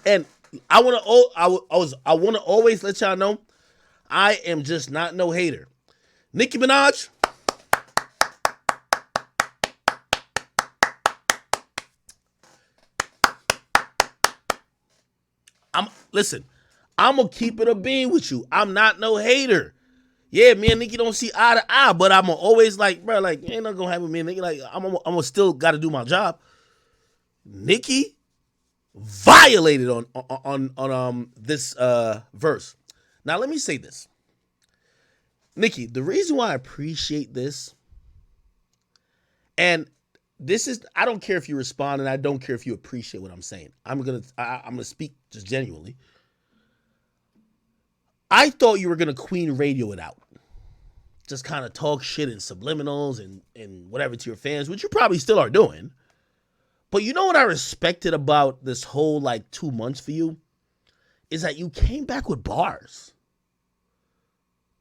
And I want to, I want to always let y'all know, I am just not no hater. Nicki Minaj, listen, I'm gonna keep it a bean with you. I'm not no hater. Yeah, me and Nicki don't see eye to eye, but I'm always like, bro, like, ain't not gonna happen with me and Nicki. Like, I'm still got to do my job. Nicki violated on this verse. Now let me say this, Nicki. The reason why I appreciate this, and this is, I don't care if you respond, and I don't care if you appreciate what I'm saying. I'm gonna speak just genuinely. I thought you were gonna queen radio it out, just kind of talk shit in subliminals and whatever to your fans, which you probably still are doing. But you know what I respected about this whole like 2 months for you is that you came back with bars.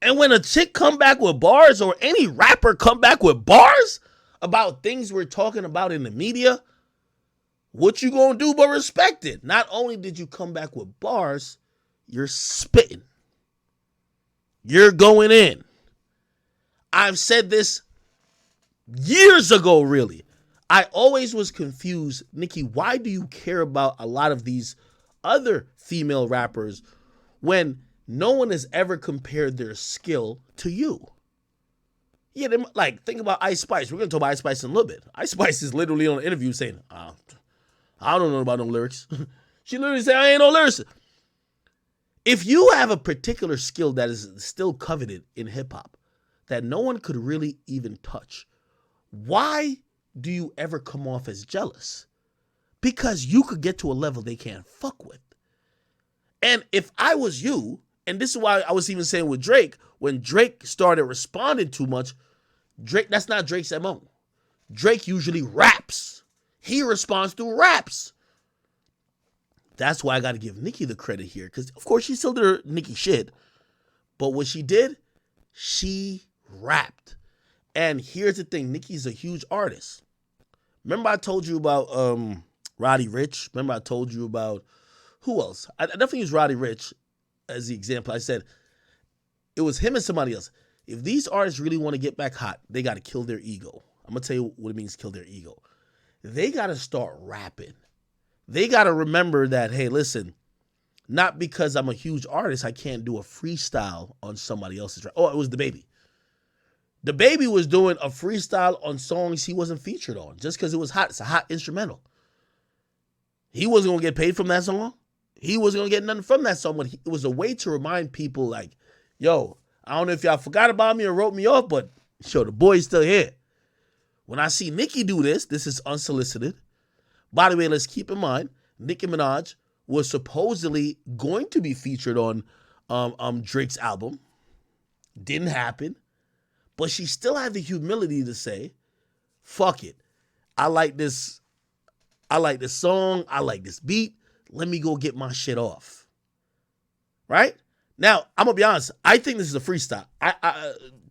And when a chick come back with bars, or any rapper come back with bars about things we're talking about in the media, what you gonna do but respect it? Not only did you come back with bars, you're spitting. You're going in. I've said this years ago, really. I always was confused, Nicki, why do you care about a lot of these other female rappers when no one has ever compared their skill to you? Yeah, like, think about Ice Spice. We're going to talk about Ice Spice in a little bit. Ice Spice is literally on an interview saying, I don't know about no lyrics. She literally said, I ain't no lyrics. If you have a particular skill that is still coveted in hip-hop that no one could really even touch, why do you ever come off as jealous? Because you could get to a level they can't fuck with. And if I was you, and this is why I was even saying with Drake, when Drake started responding too much, Drake, that's not Drake's MO. Drake usually raps. He responds through raps. That's why I got to give Nicki the credit here, because of course she still did her Nicki shit, but what she did, she rapped. And here's the thing, Nicki's a huge artist. Remember I told you about Roddy Ricch? Remember I told you about, who else? I definitely use Roddy Ricch as the example. I said it was him and somebody else. If these artists really want to get back hot, they got to kill their ego. I'm going to tell you what it means to kill their ego. They got to start rapping. They got to remember that, hey, listen, not because I'm a huge artist, I can't do a freestyle on somebody else's track. Oh, it was DaBaby. DaBaby was doing a freestyle on songs he wasn't featured on just because it was hot. It's a hot instrumental. He wasn't going to get paid from that song. He wasn't going to get nothing from that song. But it was a way to remind people like, yo, I don't know if y'all forgot about me or wrote me off, but yo, the boy's still here. When I see Nicki do this, this is unsolicited. By the way, let's keep in mind, Nicki Minaj was supposedly going to be featured on Drake's album. Didn't happen. But she still had the humility to say, fuck it. I like this song. I like this beat. Let me go get my shit off. Right? Now, I'm going to be honest. I think this is a freestyle.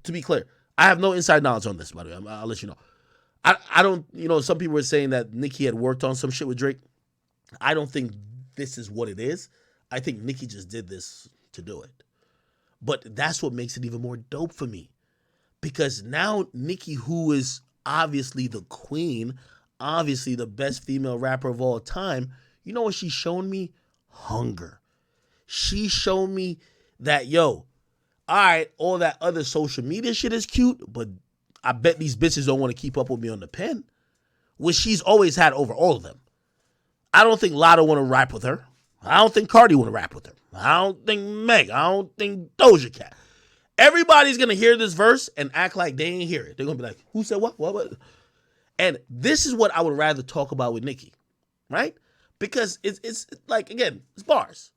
To be clear, I have no inside knowledge on this, by the way. I'll let you know. I don't, some people were saying that Nicki had worked on some shit with Drake. I don't think this is what it is. I think Nicki just did this to do it. But that's what makes it even more dope for me. Because now Nicki, who is obviously the queen, obviously the best female rapper of all time, you know what she's shown me? Hunger. She showed me that, yo, all right, all that other social media shit is cute, but I bet these bitches don't want to keep up with me on the pen, which she's always had over all of them. I don't think Lotto want to rap with her. I don't think Cardi want to rap with her. I don't think Meg. I don't think Doja Cat. Everybody's going to hear this verse and act like they ain't hear it. They're going to be like, who said what? What? And this is what I would rather talk about with Nicki, right? Because it's like, again, it's bars,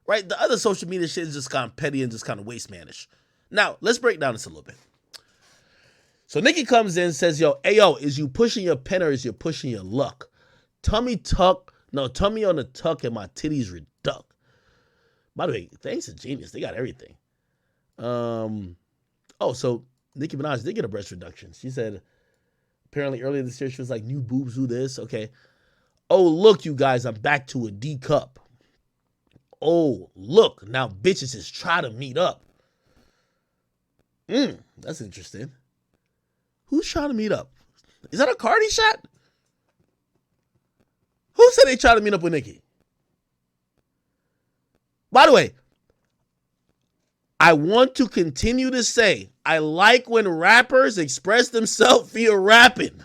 right? The other social media shit is just kind of petty and just kind of waste-manish. Now, let's break down this a little bit. So Nicki comes in and says, yo, is you pushing your pen or is you pushing your luck? Tummy on the tuck and my titties reduct. By the way, thanks to Genius, they got everything. So Nicki Minaj did get a breast reduction. She said, apparently earlier this year, she was like, new boobs do this. Okay. Oh, look, you guys, I'm back to a D cup. Oh, look, now bitches is trying to meet up. That's interesting. Who's trying to meet up? Is that a Cardi shot? Who said they trying to meet up with Nicki? By the way, I want to continue to say, I like when rappers express themselves via rapping.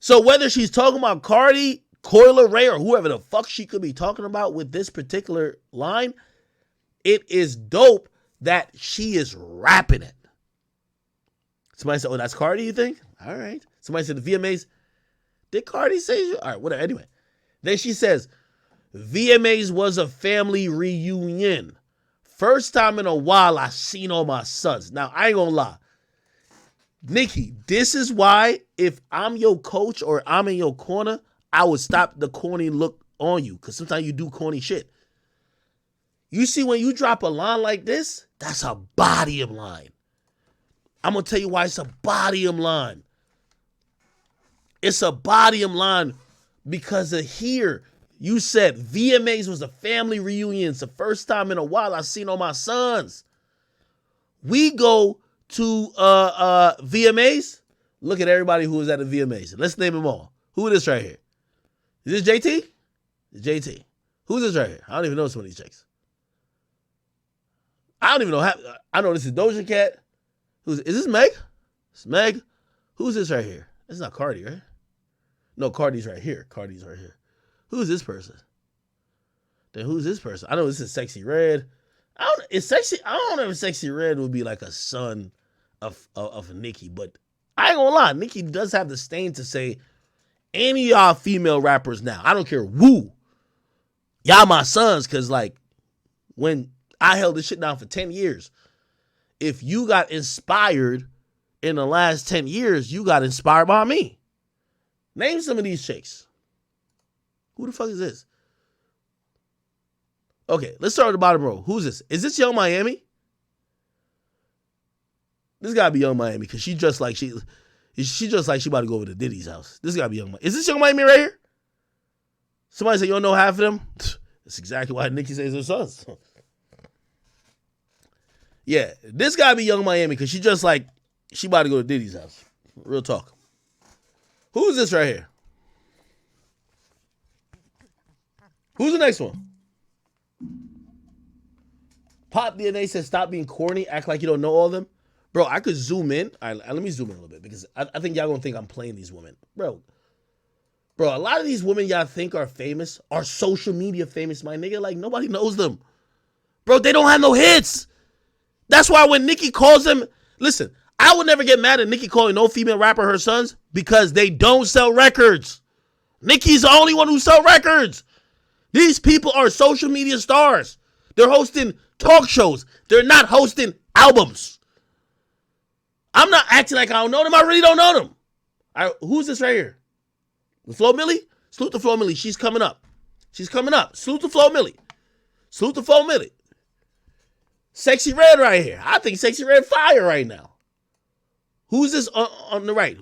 So whether she's talking about Cardi, Coi Leray, or whoever the fuck she could be talking about with this particular line, it is dope that she is rapping it. Somebody said, oh, that's Cardi, you think? All right. Somebody said the VMAs. Did Cardi say? All right, whatever. Anyway. Then she says, VMAs was a family reunion. First time in a while I seen all my sons. Now, I ain't gonna lie. Nicki, this is why if I'm your coach or I'm in your corner, I would stop the corny look on you. Because sometimes you do corny shit. You see, when you drop a line like this, that's a bodium line. I'm going to tell you why it's a bodium line. It's a bodium line because of here. You said VMAs was a family reunion. It's the first time in a while I've seen all my sons. We go to VMAs. Look at everybody who was at the VMAs. Let's name them all. Who is this right here? Is this JT? It's JT. Who's this right here? I don't even know some of these chicks. I don't even know. I know this is Doja Cat. Is this Meg? It's Meg. Who's this right here? It's not Cardi, right? No, Cardi's right here. Cardi's right here. Who's this person? Then who's this person? I know this is Sexy Red. I don't know if Sexy Red would be like a son of Nicki, but I ain't gonna lie. Nicki does have the stain to say any of y'all female rappers now. I don't care who. Y'all my sons, because like when I held this shit down for 10 years, if you got inspired in the last 10 years, you got inspired by me. Name some of these chicks. Who the fuck is this? Okay, let's start at the bottom row. Who's this? Is this Young Miami? This gotta be Young Miami because she just like she about to go over to Diddy's house. This gotta be Young Miami. Is this Young Miami right here? Somebody say you don't know half of them? That's exactly why Nicki says her sons. Yeah, this gotta be Young Miami because she just like she about to go to Diddy's house. Real talk. Who's this right here? Who's the next one? Pop DNA says stop being corny, act like you don't know all of them. Bro, I could zoom in. All right, let me zoom in a little bit because I think y'all gonna think I'm playing these women. Bro, a lot of these women y'all think are famous are social media famous, my nigga. Like, nobody knows them. Bro, they don't have no hits. That's why when Nicki calls them, listen, I would never get mad at Nicki calling no female rapper her sons because they don't sell records. Nicki's the only one who sells records. These people are social media stars. They're hosting talk shows. They're not hosting albums. I'm not acting like I don't know them. I really don't know them. Who's this right here? The Flo Millie? Salute to Flo Millie. She's coming up. Salute to Flo Millie. Sexy Red right here. I think Sexy Red fire right now. Who's this on the right?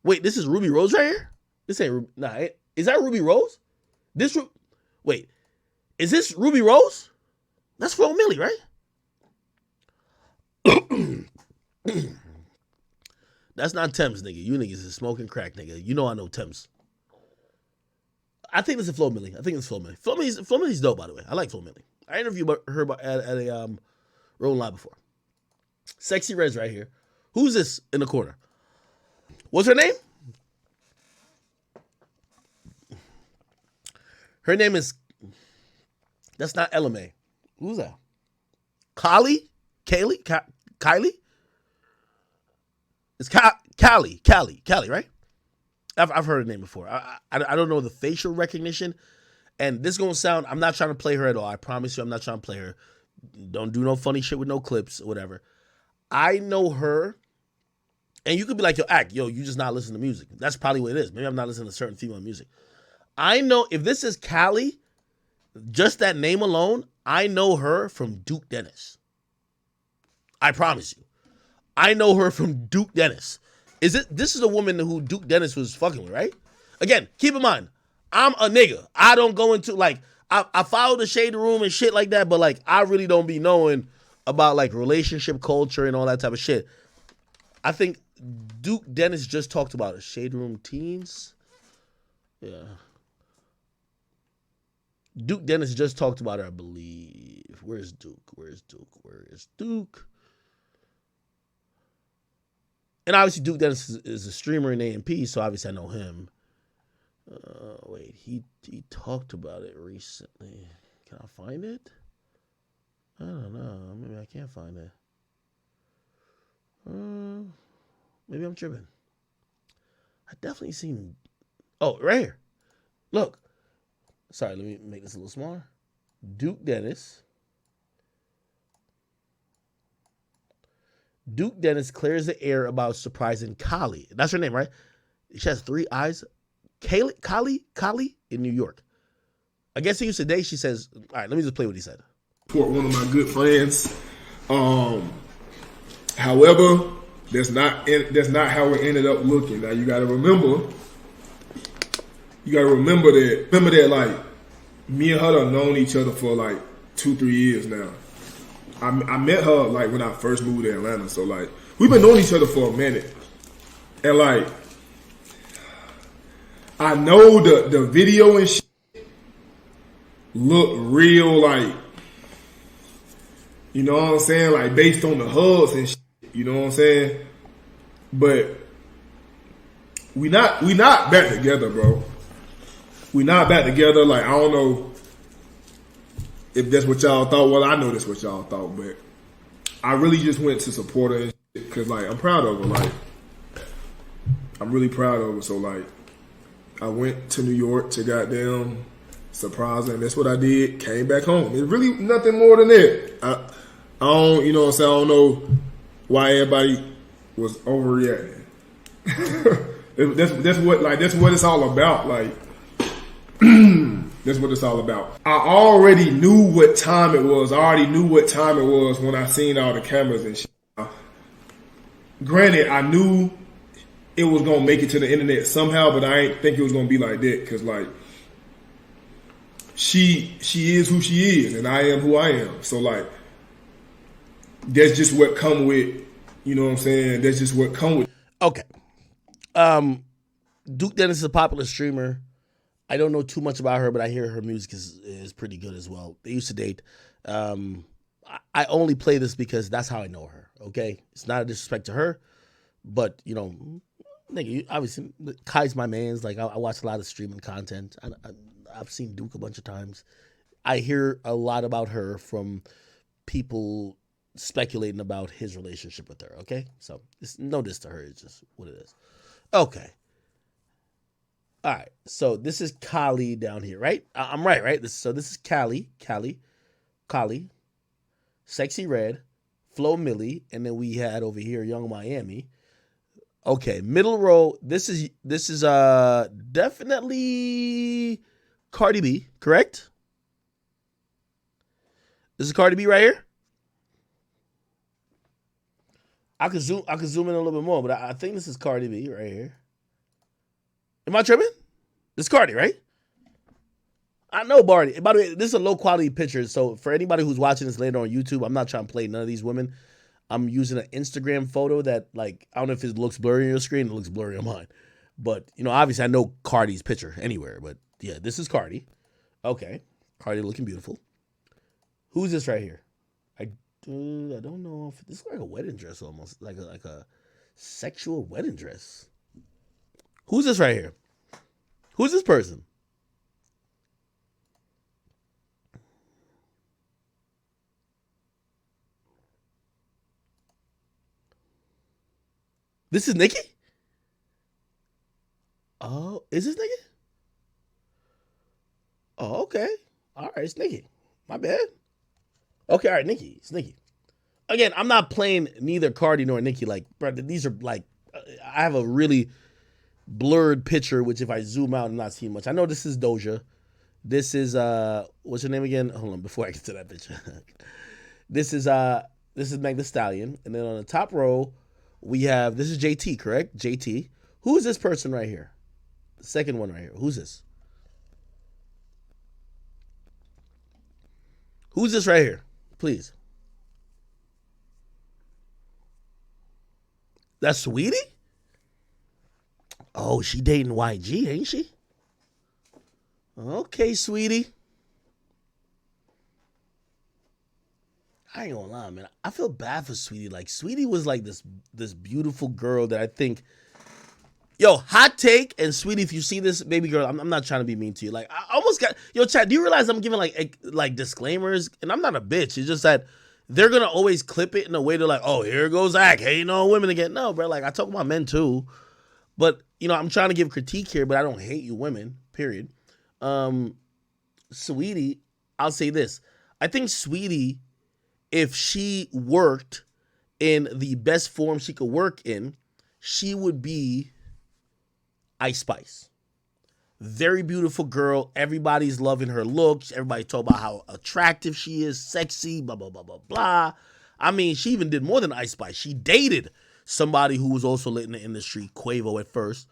Wait, this is Ruby Rose right here? This ain't Ruby. Nah, is that Ruby Rose? Wait, is this Ruby Rose? That's Flo Millie, right? That's not Thames, nigga. You niggas is smoking crack, nigga. You know I know Thames. I think this is Flo Millie. Flo Millie's dope, by the way. I like Flo Millie. I interviewed her at a Rolling Live before. Sexy Red's right here. Who's this in the corner? What's her name? Her name is, that's not LMA. Who's that? Kylie? It's Callie, right? I've heard her name before. I don't know the facial recognition. And this is going to sound, I'm not trying to play her at all. I promise you I'm not trying to play her. Don't do no funny shit with no clips or whatever. I know her. And you could be like, you just not listening to music. That's probably what it is. Maybe I'm not listening to certain female music. I know if this is Callie, just that name alone, I know her from Duke Dennis. I promise you. I know her from Duke Dennis. This is a woman who Duke Dennis was fucking with, right? Again, keep in mind, I'm a nigga. I don't go into like I follow the shade room and shit like that, but like I really don't be knowing about like relationship culture and all that type of shit. I think Duke Dennis just talked about it. Shade room teens. Yeah. Duke Dennis just talked about it, I believe. Where's Duke? Where's Duke? Where is Duke? And obviously Duke Dennis is a streamer in AMP, so obviously I know him. Wait, he talked about it recently. Can I find it? I don't know. Maybe I can't find it. Maybe I'm tripping. I definitely seen. Oh, right here. Look. Sorry, let me make this a little smaller. Duke Dennis. Duke Dennis clears the air about surprising Kali. That's her name, right? She has 3 eyes. Kali in New York. I guess he used today. She says, all right, let me just play what he said. For one of my good friends. However, that's not how it ended up looking. Now you gotta remember that like me and her have known each other for like 2-3 years now. I met her like when I first moved to Atlanta, so like we've been knowing each other for a minute. And like I know the video and shit look real, like, you know what I'm saying? Like based on the hugs and shit, you know what I'm saying? But we not back together, bro. We not back together. Like I don't know if that's what y'all thought. Well, I know that's what y'all thought, but I really just went to support her because like I'm proud of her. Like I'm really proud of her. So like I went to New York to goddamn surprise her, and that's what I did. Came back home. It's really nothing more than that. I don't, you know what I'm saying? I don't know why everybody was overreacting. that's what it's all about. Like that's what it's all about. I already knew what time it was. I already knew what time it was when I seen all the cameras and shit. Granted, I knew it was gonna make it to the internet somehow, but I ain't think it was gonna be like that because like she is who she is, and I am who I am. So like that's just what come with, you know what I'm saying? That's just what come with. Okay. Duke Dennis is a popular streamer. I don't know too much about her, but I hear her music is pretty good as well. They used to date. I only play this because that's how I know her, okay? It's not a disrespect to her, but, you know, nigga, obviously, Kai's my man's. Like, I watch a lot of streaming content. I've seen Duke a bunch of times. I hear a lot about her from people speculating about his relationship with her, okay? So, it's no diss to her. It's just what it is. Okay. All right, so this is Kali down here, right? I'm right? This is Kali, Sexy Red, Flo Millie, and then we had over here Young Miami. Okay, middle row. This is definitely Cardi B, correct? This is Cardi B right here. I could zoom in a little bit more, but I think this is Cardi B right here. Am I tripping? This is Cardi, right? I know Barty. By the way, this is a low quality picture. So for anybody who's watching this later on YouTube, I'm not trying to play none of these women. I'm using an Instagram photo that, like, I don't know if it looks blurry on your screen. It looks blurry on mine. But, you know, obviously I know Cardi's picture anywhere. But yeah, this is Cardi. Okay. Cardi looking beautiful. Who's this right here? I don't know if this is like a wedding dress almost. Like a sexual wedding dress. Who's this right here? Who's this person? This is Nicki? Oh, is this Nicki? Oh, okay. All right, it's Nicki. My bad. Okay, all right, Nicki. It's Nicki. Again, I'm not playing neither Cardi nor Nicki. Like, bro, these are like, I have a really blurred picture, which if I zoom out, I'm not seeing much. I know this is Doja. This is what's her name again? Hold on, before I get to that picture. This is Meg Thee Stallion, and then on the top row we have, this is JT, correct? JT. Who is this person right here? The second one right here. Who's this? Who's this right here? Please. That's Sweetie? Oh, she dating YG, ain't she? Okay, Sweetie. I ain't gonna lie, man. I feel bad for Sweetie. Like, Sweetie was like this beautiful girl that I think. Yo, hot take, and Sweetie, if you see this, baby girl, I'm not trying to be mean to you. Like, I almost got. Yo, Chad, do you realize I'm giving like disclaimers? And I'm not a bitch. It's just that they're gonna always clip it in a way to like, oh, here goes Zach hating on women again. No, bro. Like, I talk about men too, but I'm trying to give critique here, but I don't hate you women. Period. Sweetie, I'll say this. I think Sweetie, if she worked in the best form she could work in, she would be Ice Spice. Very beautiful girl. Everybody's loving her looks. Everybody talk about how attractive she is, sexy, blah, blah, blah, blah, blah. I mean, she even did more than Ice Spice. She dated somebody who was also lit in the industry, Quavo at first.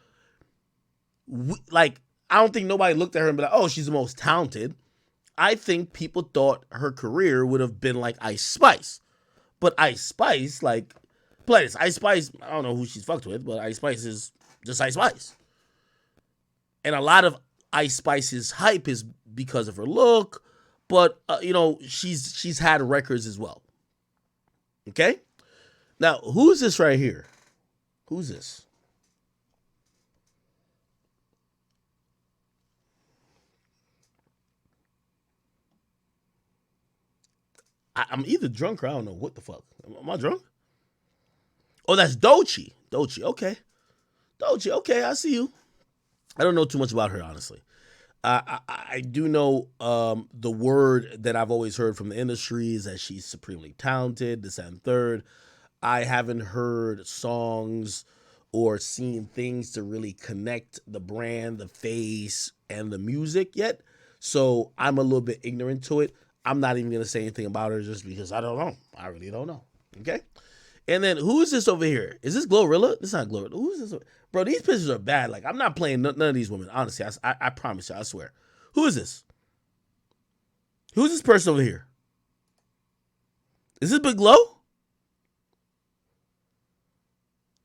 I don't think nobody looked at her and be like, oh, she's the most talented. I think people thought her career would have been like Ice Spice. But Ice Spice, play this. Ice Spice, I don't know who she's fucked with, but Ice Spice is just Ice Spice. And a lot of Ice Spice's hype is because of her look, but, she's had records as well. Okay? Now, who's this right here? Who's this? I'm either drunk or I don't know what the fuck. Am I drunk? Oh, that's Doechii. Doechii, okay. Doechii, okay, I see you. I don't know too much about her, honestly. I do know the word that I've always heard from the industry is that she's supremely talented, this and third. I haven't heard songs or seen things to really connect the brand, the face, and the music yet. So I'm a little bit ignorant to it. I'm not even going to say anything about her just because I don't know. I really don't know. Okay? And then who is this over here? Is this Glorilla? This is not Glorilla. Who is this? Bro, these pictures are bad. Like, I'm not playing none of these women. Honestly, I promise you. I swear. Who is this? Who's this person over here? Is this Big Low?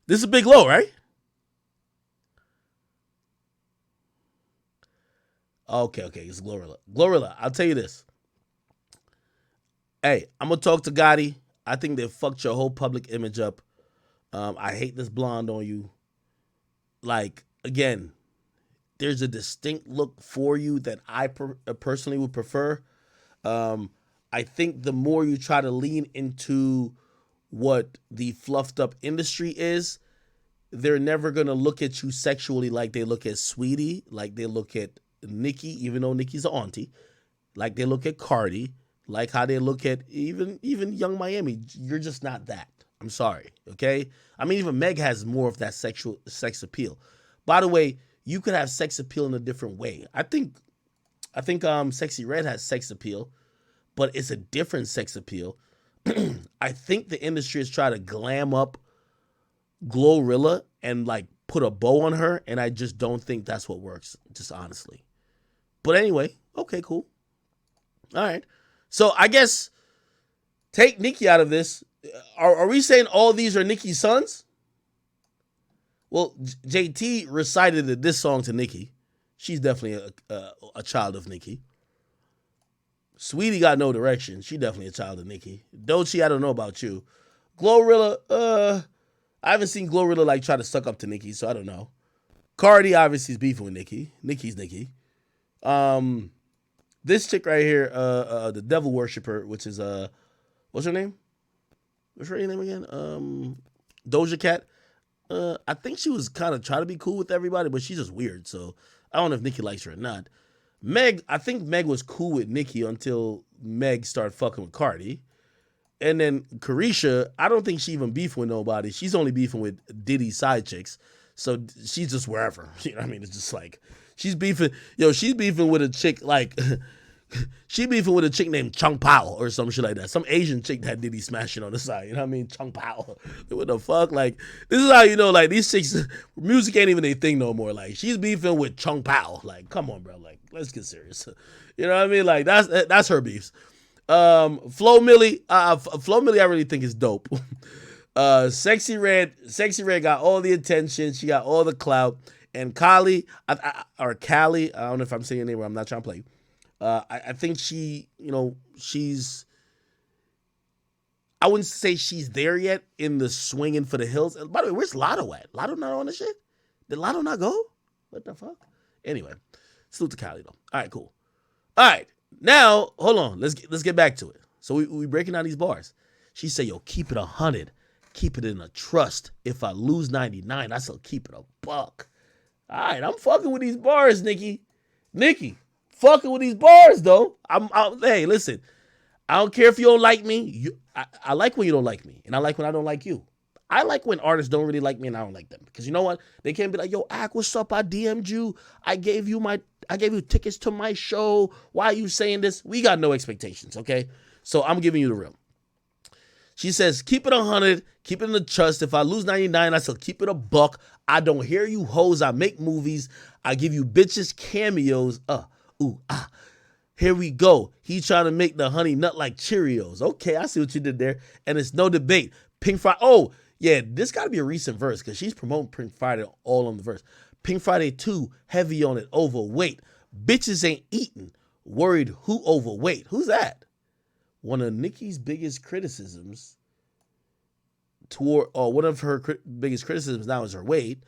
This is Big Low, right? Okay. It's Glorilla. Glorilla, I'll tell you this. Hey, I'm going to talk to Gotti. I think they fucked your whole public image up. I hate this blonde on you. Like, again, there's a distinct look for you that I personally would prefer. I think the more you try to lean into what the fluffed up industry is, they're never going to look at you sexually like they look at Sweetie, like they look at Nicki, even though Nicki's an auntie, like they look at Cardi, like how they look at even Young Miami. You're just not that. I'm sorry, okay? I mean, even Meg has more of that sex appeal. By the way, you could have sex appeal in a different way. I think Sexy Red has sex appeal, but it's a different sex appeal. I think the industry is trying to glam up Glorilla and like put a bow on her, and I just don't think that's what works, just honestly. But anyway, okay, cool. All right. So I guess take Nicki out of this. Are we saying all these are Nicki's sons? Well, JT recited this song to Nicki. She's definitely a child of Nicki. Sweetie got no direction. She definitely a child of Nicki. Doechii, I don't know about you. Glorilla, I haven't seen Glorilla like try to suck up to Nicki, so I don't know. Cardi obviously is beefing with Nicki. Nicki's Nicki. This chick right here, the devil worshiper, which is what's her name? What's her name again? Doja Cat. I think she was kind of trying to be cool with everybody, but she's just weird. So I don't know if Nicki likes her or not. Meg, I think Meg was cool with Nicki until Meg started fucking with Cardi. And then Carisha, I don't think she even beefing with nobody. She's only beefing with Diddy's side chicks. So she's just wherever. You know what I mean? It's just like, she's beefing with a chick like She beefing with a chick named Chung Pao or some shit like that. Some Asian chick that Diddy smashing on the side. You know what I mean? Chung Pao. What the fuck? Like, this is how you know, like, these chicks, music ain't even a thing no more. Like, she's beefing with Chung Pao. Like, come on, bro. Like, let's get serious. You know what I mean? Like, that's her beefs. Flo Milli, I really think is dope. Sexy Red got all the attention. She got all the clout. And Callie, I don't know if I'm saying your name right. I'm not trying to play. I think she, you know, I wouldn't say she's there yet in the swinging for the hills. By the way, where's Lotto at? Lotto not on the shit? Did Lotto not go? What the fuck? Anyway, salute to Callie though. All right, cool. All right, now hold on. Let's get back to it. So we breaking down these bars. She said, "Yo, keep it 100, keep it in a trust. If I lose 99, I still keep it a buck." All right, I'm fucking with these bars, Nicki. Fucking with these bars, though. Hey, listen. I don't care if you don't like me. I like when you don't like me, and I like when I don't like you. I like when artists don't really like me, and I don't like them. Because you know what? They can't be like, "Yo, Ak, what's up? I DM'd you. I gave you tickets to my show. Why are you saying this?" We got no expectations, okay? So I'm giving you the real. She says, "Keep it 100, keep it in the trust. If I lose 99, I still keep it a buck. I don't hear you hoes. I make movies. I give you bitches cameos. Here we go. He trying to make the honey nut like Cheerios." Okay, I see what you did there. And it's no debate. Pink Friday. Oh, yeah, this got to be a recent verse because she's promoting Pink Friday all on the verse. Pink Friday 2, heavy on it, overweight. Bitches ain't eating. Worried who overweight. Who's that? One of Nicki's biggest criticisms one of her biggest criticisms now is her weight,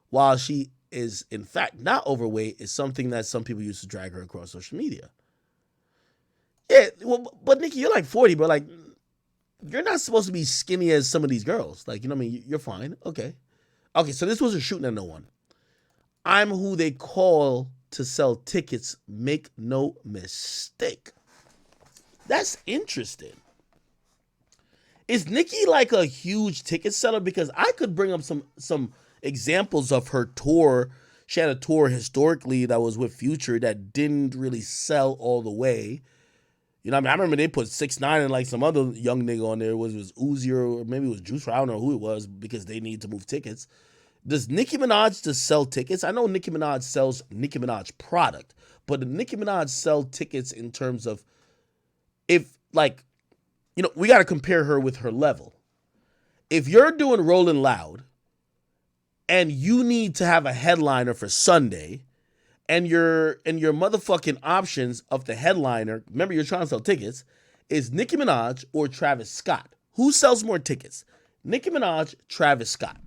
while she is in fact not overweight, is something that some people used to drag her across social media. Yeah, well, but Nicki, you're like 40, but like, you're not supposed to be skinny as some of these girls. Like, you know what I mean? You're fine. Okay, so this wasn't shooting at no one. I'm who they call to sell tickets. Make no mistake. That's interesting. Is Nicki like a huge ticket seller? Because I could bring up some examples of her tour. She had a tour historically that was with Future that didn't really sell all the way. You know what I mean? I remember they put 6ix9ine and like some other young nigga on there. It was Uzi or maybe it was Juice. I don't know who it was because they need to move tickets. Does Nicki Minaj just sell tickets? I know Nicki Minaj sells Nicki Minaj product, but did Nicki Minaj sell tickets in terms of if like, you know, we got to compare her with her level. If you're doing Rolling Loud and you need to have a headliner for Sunday and your motherfucking options of the headliner, remember you're trying to sell tickets, is Nicki Minaj or Travis Scott. Who sells more tickets? Nicki Minaj, Travis Scott.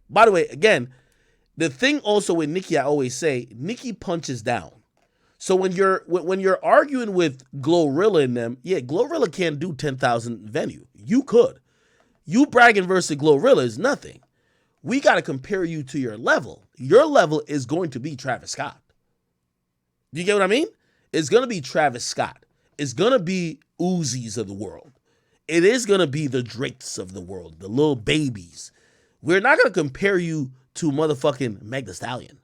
By the way, again, the thing also with Nicki, I always say, Nicki punches down. So when you're arguing with Glorilla and them, yeah, Glorilla can't do 10,000 venue. You could. You bragging versus Glorilla is nothing. We got to compare you to your level. Your level is going to be Travis Scott. Do you get what I mean? It's going to be Travis Scott. It's going to be Uzis of the world. It is going to be the Drakes of the world, the little babies. We're not going to compare you to motherfucking Meg Thee Stallion.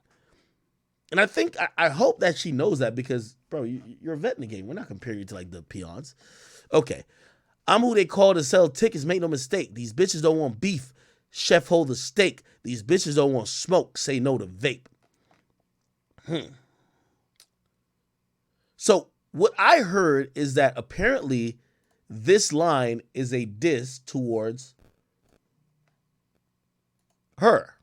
And I hope that she knows that because, bro, you're a vet in the game. We're not comparing you to, like, the peons. Okay. I'm who they call to sell tickets. Make no mistake. These bitches don't want beef. Chef hold the steak. These bitches don't want smoke. Say no to vape. So what I heard is that apparently this line is a diss towards her,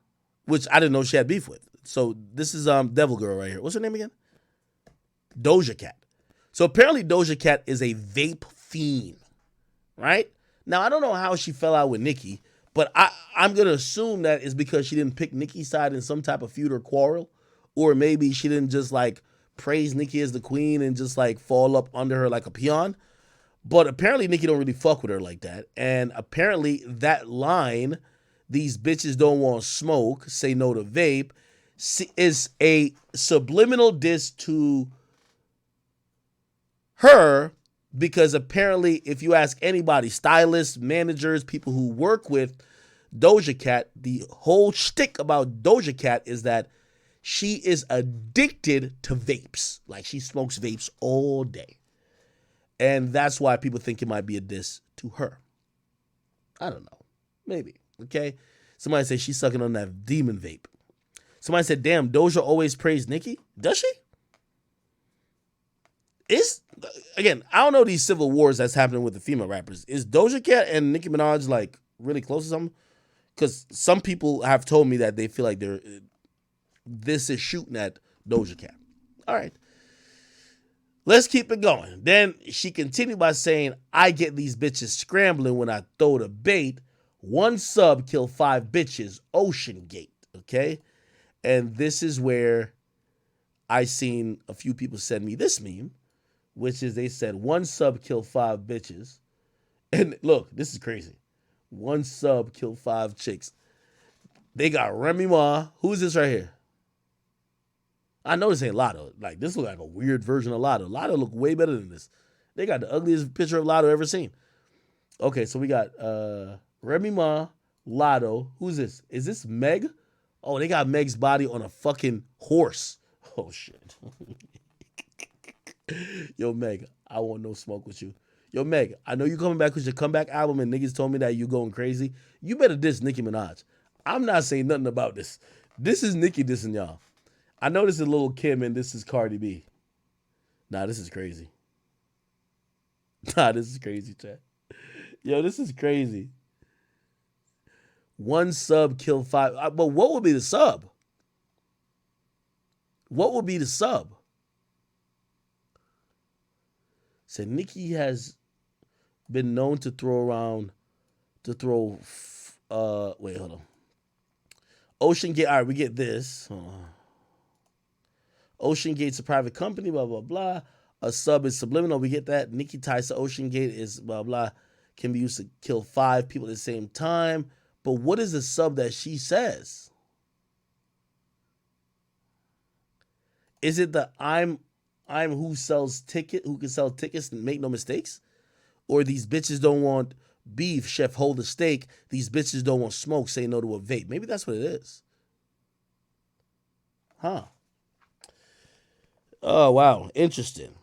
which I didn't know she had beef with. So this is Devil Girl right here. What's her name again? Doja Cat. So apparently Doja Cat is a vape fiend, right? Now, I don't know how she fell out with Nicki, but I'm going to assume that is because she didn't pick Nicki's side in some type of feud or quarrel, or maybe she didn't just like praise Nicki as the queen and just like fall up under her like a peon. But apparently Nicki don't really fuck with her like that. And apparently that line, these bitches don't want smoke, say no to vape, is a subliminal diss to her, because apparently if you ask anybody, stylists, managers, people who work with Doja Cat, the whole shtick about Doja Cat is that She is addicted to vapes. Like, she smokes vapes all day. And that's why people think it might be a diss to her. I don't know. Maybe. Okay? Somebody said she's sucking on that demon vape. Somebody said, damn, Doja always praised Nicki? Does she? Again, I don't know these civil wars that's happening with the female rappers. Is Doja Cat and Nicki Minaj like really close or something? Because some people have told me that they feel like this is shooting at Doja Cat. All right. Let's keep it going. Then she continued by saying, I get these bitches scrambling when I throw the bait. One sub kill 5 bitches, Ocean Gate. Okay? And this is where I seen a few people send me this meme, which is they said, one sub kill 5 bitches. And look, this is crazy. One sub kill 5 chicks. They got Remy Ma. Who's this right here? I know this ain't Lotto. Like, this look like a weird version of Lotto. Lotto look way better than this. They got the ugliest picture of Lotto ever seen. Okay, so we got Remy Ma, Lotto. Who's this? Is this Meg? Oh, they got Meg's body on a fucking horse. Oh, shit. Yo, Meg, I want no smoke with you. Yo, Meg, I know you coming back with your comeback album and niggas told me that you going crazy. You better diss Nicki Minaj. I'm not saying nothing about this. This is Nicki dissing y'all. I know this is Lil' Kim and this is Cardi B. Nah, this is crazy. Nah, this is crazy, chat. Yo, this is crazy. One sub kill 5. But what would be the sub? What would be the sub? Said Nicki has been known to wait, hold on. Ocean Gate, all right, we get this. Ocean Gate's a private company, blah, blah, blah. A sub is Subliminal, we get that. Nicki ties to Ocean Gate is blah, blah. Can be used to kill 5 people at the same time. But what is the sub that she says? Is it the I'm who can sell tickets and make no mistakes? Or these bitches don't want beef, chef hold a steak. These bitches don't want smoke, say no to a vape. Maybe that's what it is. Huh. Oh, wow. Interesting.